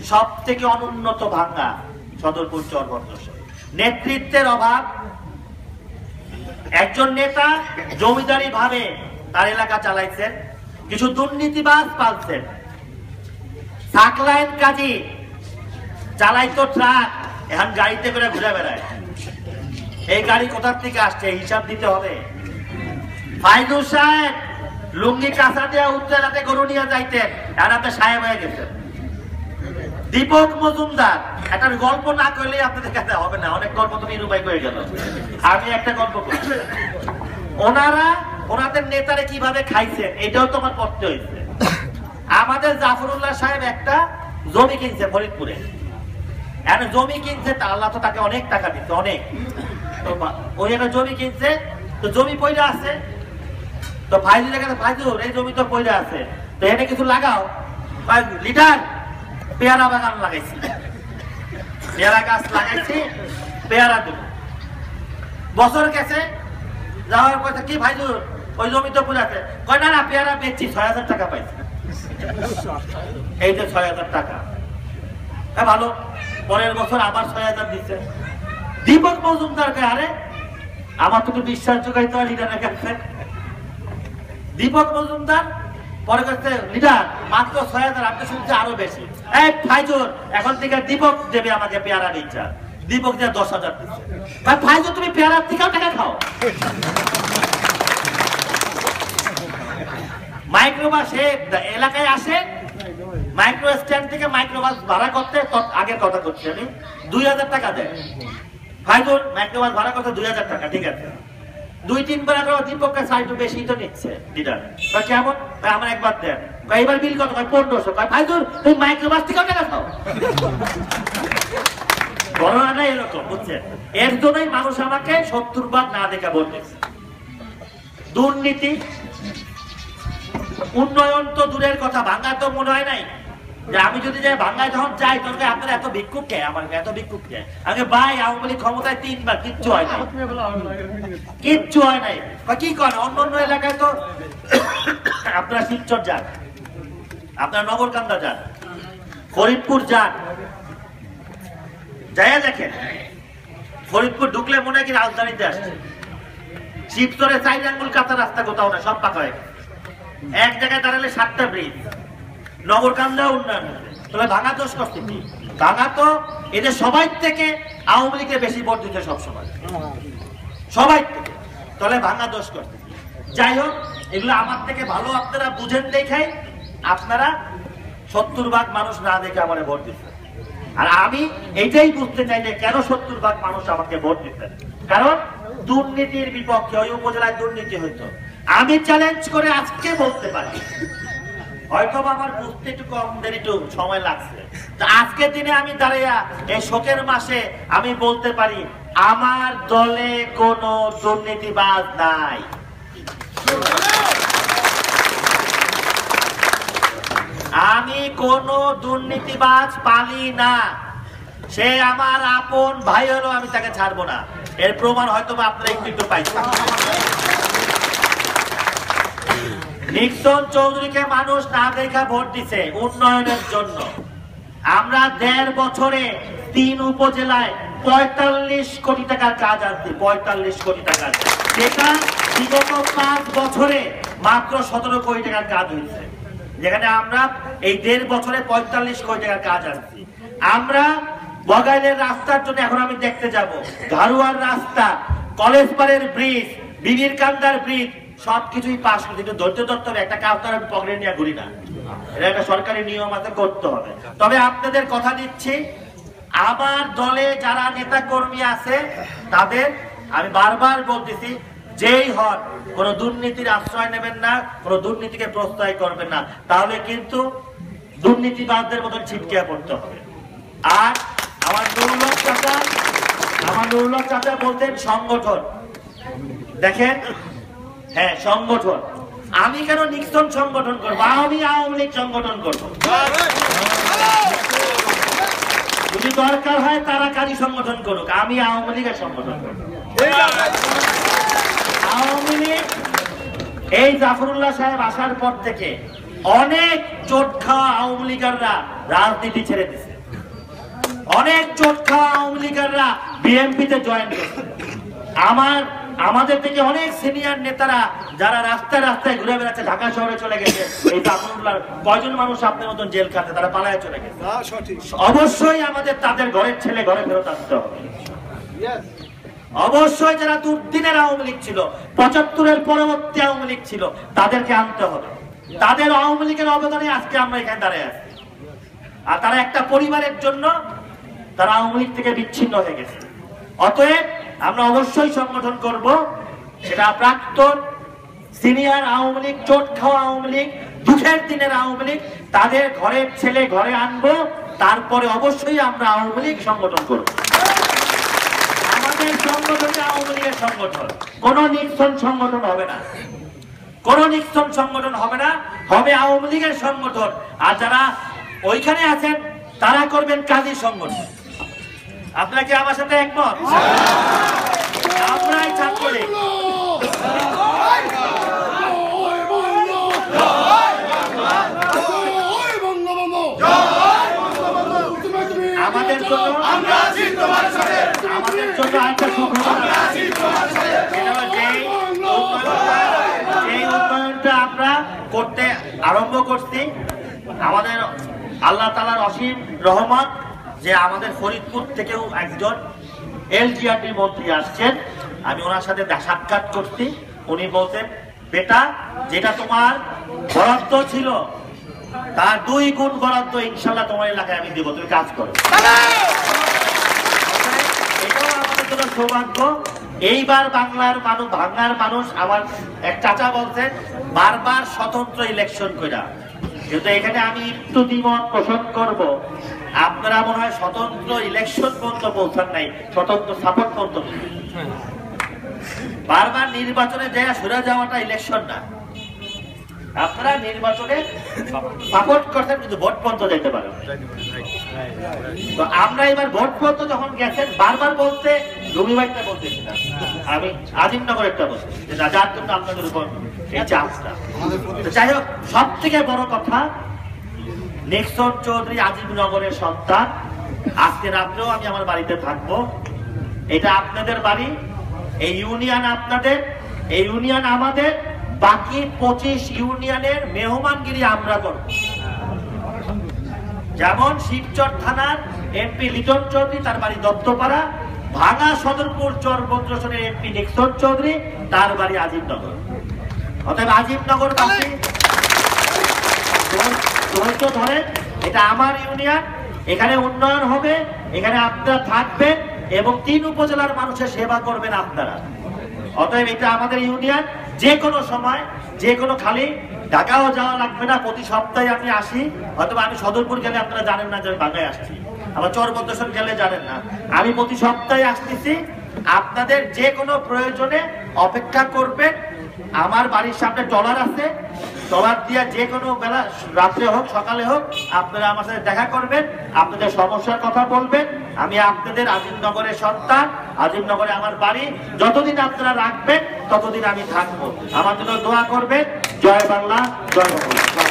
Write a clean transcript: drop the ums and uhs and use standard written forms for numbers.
সব থেকে অনুন্নত ভাঙ্গা সদরপুর চরবন্দর। নেতৃত্বের অভাব। একজন নেতা জমিদারি ভাবে তার এলাকা চালাইছেন, কিছু দুর্নীতিবাজ পালছেন। সাকলাইন কাজী চালাইতো ট্রাক, এখন গাড়িতে করে ঘুরে বেড়ায়। এই গাড়ি কোথার থেকে আসছে হিসাব দিতে হবে। ফাইজুর সাহেব লুঙ্গি কাঁচা দিয়ে উত্তর রাতে গরু নিয়ে যাইতেন, এখন আপনি সাহেব হয়ে গেছেন। দীপক মজুমদার, একটা গল্প না করলে আপনাদের কাছে হবে না, অনেক গল্প তো নিরুপায় হয়ে গেল। আমি একটা গল্প করি। ওনাদের নেতারে কিভাবে খাইছেন এটাও তোমার পড়তে হয়েছে। আমাদের জাফরুল্লাহ সাহেব একটা জমি কিনছে ফরিদপুরে। এখন জমি কিনছে, তা আল্লাহ তো তাকে অনেক টাকা দিচ্ছে, অনেক। ওই একটা জমি কিনছে, তো জমি পয়লা আছে। তো ফাইজুরের কাছে, ফাইজুর এই জমি তো পয়লা আছে, তো এনে কিছু লাগাও। লিডার পেয়ারা বাগান লাগাইছি, পেয়ারা গাছ লাগাইছি, পেয়ারা দেব। বছর গেছে, যাওয়ার পর কি ভাইজুর ওই জমি তো পড়ে আছে, কয় না পেয়ারা বেচছি, ৬,০০০ টাকা পাইছি। এই যে ৬,০০০ টাকা, হ্যাঁ ভালো। পরের বছর আবার ৬,০০০ দিচ্ছে। দীপক মজুমদারকে, আরে আমার তো বিশ্বাস যোগাইতে হয় লিডারের কাছে। দীপক মজুমদার পরে কাছে, লিডার মাত্র ৬,০০০, আপনি শুনছে আরো বেশি। এই ফাইজুর এখন থেকে দীপক দেবে আমাকে পেয়ারা দিচ্ছে। দীপক দিয়ে ১০,০০০ দিচ্ছে। ফাইজুর তুমি পেয়ারার থেকেও টাকা খাও। মাইক্রোবাস এলাকায় আসে, মাইক্রো স্ট্যান্ড থেকে মাইক্রোবাস ভাড়া করতে, আগের কথা করছি আমি, ২,০০০ টাকা দেয়। ফাইজুর মাইক্রোবাস ভাড়া করতে ২,০০০ টাকা, ঠিক আছে। ২-৩ বার দীপককে সাইড বেশি তো নিচ্ছে লিডার। কেমন? আমার একবার দেন। এবার বিল কত? ১৫০০। ফাইজুর তুমি মাইক্রোবাস থেকেও টাকা খাও। ঘটনাটা এরকম, বুঝছেন? এর জন্যই মানুষ আমাকে ৭০ বার না দেখা বলতেছে। দুর্নীতি, উন্নয়ন তো দূরের কথা, ভাঙ্গা তো মনে হয় নাই যে আমি যদি যাই ভাঙ্গায় যখন যাই তখন আপনার এত ভিক্ষুক কে, আমার এত ভিক্ষুক কে? আগে ভাই আওয়ামী লীগ ক্ষমতায় ৩ বার, কিচ্ছু হয় নাই, কিচ্ছু হয় নাই। কি করেন? অন্য অন্য এলাকায় তো আপনারা শিবচর যান, আপনারা নগরকান্দা যান, ফরিদপুর যান, যাইয়া দেখেন ফরিদপুর ঢুকলে মনে হয় কি রাজধানীতে আসছে। শিবচরে ৪ আঙ্গুল কাঁচা রাস্তা কোথাও না, সব পাকা হয়ে গেছে। এক জায়গায় দাঁড়ালে ৭টা ব্রিজ। নগরকান্দা উন্নয়ন, তাহলে ভাঙা দোষ করছে কি? ভাঙা তো এদের সবাই থেকে আওয়ামী লীগকে বেশি ভোট দিতে সবসময়, সবাই থেকে, তাহলে ভাঙা দোষ করছে। যাই হোক, এগুলো আমার থেকে ভালো আপনারা বুঝেন দেখাই, আপনারা ৭০ ভাগ মানুষ না দেখে আমার ভোট দিচ্ছে। আর আমি এইটাই বুঝতে চাই যে কেন ৭০ ভাগ মানুষ আমাকে ভোট দিতেন। কারণ দুর্নীতির বিপক্ষে, ওই উপজেলায় দুর্নীতি হইতো। আমি চ্যালেঞ্জ করে আজকে বলতে পারি, হয়তো আমার বুঝতে একটু কম দেরি, একটু সময় লাগছে। আজকের দিনে আমি দাঁড়িয়ে এই শোকের মাসে আমি বলতে পারি আমার দলে কোনো দুর্নীতিবাজ নাই। আমি কোনো দুর্নীতিবাজ পালি না। সে আমার আপন ভাই হলো, আমি তাকে ছাড়বো না। এর প্রমাণ হয়তো আপনারা একটু পাইছেন। নিক্সন চৌধুরীকে মানুষ না দেখা ভোট দিছে উন্নয়নের জন্য। আমরা ১.৫ বছরে ৩ উপজেলায় ৪৫ কোটি টাকার কাজ আনছি, ৪৫ কোটি টাকার, যেটা বিগত ৫ বছরে মাত্র ১৭ কোটি টাকার কাজ হয়েছে। যেখানে আমরা এই ১.৫ বছরে ৪৫ কোটি টাকার কাজ আনছি। আমরা বগাইলের রাস্তার জন্য এখন আমি দেখতে যাব, ঘাড়ুয়ার রাস্তা, কলেজ পাড়ের ব্রিজ, বিবির কান্দার ব্রিজ, সবকিছুই পাস করতে। একটু ধৈর্য ধরতে হবে, একটা কাজ তো আমি পকেটে নিয়ে ঘুরি না, এটা একটা সরকারি নিয়ম আছে, করতে হবে। তবে আপনাদের কথা দিচ্ছি, আমার দলে যারা নেতা কর্মী আছে তাদের আমি বারবার বলতেছি, যেই হন কোন দুর্নীতির আশ্রয় নেবেন না, কোন দুর্নীতিকে প্রশ্রয় করবেন না, তাহলে কিন্তু দুর্নীতিবাদদের মতন ছিটকে পড়তে হবে। আর আমার নুরুল হক চাচা বলতেন সংগঠন। দেখেন, হ্যাঁ সংগঠন, আমি কেন নিক্সন সংগঠন করবো? আমি আওয়ামী লীগ সংগঠন করবো। যদি দরকার হয় তারা কারি সংগঠন করুক, আমি আওয়ামী লীগের সংগঠন করবো। আওয়ামী লীগ এই জাফরুল্লাহ সাহেব আসার পর থেকে অনেক চোট খাওয়া আওয়ামী লীগাররা রাজনীতি ছেড়ে দিছে, অনেক চোট খাওয়া আওয়ামী লীগাররা বিএনপিতে জয়েন করেছে। আমাদের থেকে অনেক সিনিয়র নেতারা যারা রাস্তায় রাস্তায় ঘুরে বেড়াচ্ছে, ঢাকা শহরে চলে গেছে। এই জাফরুল্লাহর কয়জন মানুষ আপনার মতন জেল খাটে, তারা পালায় চলে গেছে। অবশ্যই আমাদের তাদের ঘরের ছেলে ঘরে ফেরত আসতে হবে। অবশ্যই যারা দুর্দিনের আওয়ামী লীগ ছিল, 75-এর পরবর্তী আওয়ামী লীগ ছিল, তাদেরকে আনতে হবে। তাদের আওয়ামী লীগের অবদানে আজকে আমরা এখানে দাঁড়িয়ে আছি। আর তারা একটা পরিবারের জন্য তারা আওয়ামী লীগ থেকে বিচ্ছিন্ন হয়ে গেছে। অতএব আমরা অবশ্যই সংগঠন করব, সেটা প্রাক্তন সিনিয়র আওয়ামী লীগ, চোট খাওয়া আওয়ামী লীগ, দুঃখের দিনের আওয়ামী লীগ, তাদের ঘরের ছেলে ঘরে আনবো। তারপরে অবশ্যই আমরা আওয়ামী লীগ সংগঠন করব। আমাদের সংগঠনে আওয়ামী লীগের সংগঠন, কোন নিক্সন সংগঠন হবে না, কোন নিক্সন সংগঠন হবে না, হবে আওয়ামী লীগের সংগঠন। আর যারা ওইখানে আছেন তারা করবেন কাজী সংগঠন। আপনারা কি আমার সাথে একমত? আমরাই ছাত্রলীগ। আমাদের জন্য একটা সুখবর, এই উন্নয়নটা আমরা করতে আরম্ভ করছি। আমাদের আল্লাহ তাআলার অসীম রহমত যে আমাদের ফরিদপুর থেকেও একজন এলজিআরডির মন্ত্রী আসছেন। আমি ওনার সাথে সাক্ষাৎ করছি। উনি বলতেন, বেটা যেটা তোমার বরাদ্দ ছিল তার 2 গুণ বরাদ্দ ইনশাল্লাহ তোমার এলাকায় আমি দেবো, তুমি কাজ করো। এটাও আমাদের জন্য সৌভাগ্য। এইবার ভাঙার মানুষ, আমার এক চাচা বলছেন, বারবার স্বতন্ত্র ইলেকশন কইরা, কিন্তু এখানে আমি একটু দ্বিমত পোষণ করব। আপনারা মনে হয় স্বতন্ত্র ইলেকশন পর্যন্ত পৌঁছান নাই, স্বতন্ত্র সাপোর্ট পর্যন্ত। বারবার নির্বাচনে যায় সরে যাওয়াটা ইলেকশন না। আপনারা নির্বাচনে সাপোর্ট করছেন কিন্তু ভোট পর্যন্ত যেতে পারেন। তো আমরা এবার ভোট পর্যন্ত যখন গেছেন, বারবার বলতে রবিবারটা বলতেছিলাম, আমি আজিমনগর একটা বলছি, যার জন্য আপনাদের উপর এই চাপটা। যাই হোক, সব থেকে বড় কথা, নিক্সন চৌধুরী আজিমনগরের সন্তান। আজকে রাত্রেও আমি আমার বাড়িতে থাকবো। এটা আপনাদের বাড়ি, এই ইউনিয়ন আপনাদের, এই ইউনিয়ন আমাদের। বাকি 25 ইউনিয়নের মেহমানগিরি আমরা করব। যেমন শিবচর থানার এমপি লিটন চৌধুরী, তার বাড়ি দত্তপাড়া। ভাঙা সদরপুর চরবদ্রসনের এমপি নিক্সন চৌধুরী, তার বাড়ি আজিমনগর। অতএব আজিমনগরবাসী ধৈর্য ধরেন, এটা আমার ইউনিয়ন, এখানে উন্নয়ন হবে, এখানে আপনারা থাকবেন এবং 3 উপজেলার মানুষের সেবা করবেন আপনারা। অতএব এটা আমাদের ইউনিয়ন। যে কোনো সময়, যে কোনো, খালি ঢাকাও যাওয়া লাগবে না। প্রতি সপ্তাহে আমি আসি। অথবা আমি সদরপুর গেলে আপনারা জানেন না যে আমি বাংলায় আসছি, আমার চরবদ্রসন গেলে জানেন না। আমি প্রতি সপ্তাহে আসতেছি। আপনাদের যে কোনো প্রয়োজনে অপেক্ষা করবেন। আমার বাড়ির সামনে ট্রলার আছে, ট্রলার দিয়ে যে কোনো বেলা, রাত্রে হোক সকালে হোক, আপনারা আমার সাথে দেখা করবেন, আপনাদের সমস্যার কথা বলবেন। আমি আপনাদের আজিমনগরের সন্তান, আজিমনগরে আমার বাড়ি। যতদিন আপনারা রাখবেন ততদিন আমি থাকবো। আমার জন্য দোয়া করবেন। জয় বাংলা, জয় বাংলা।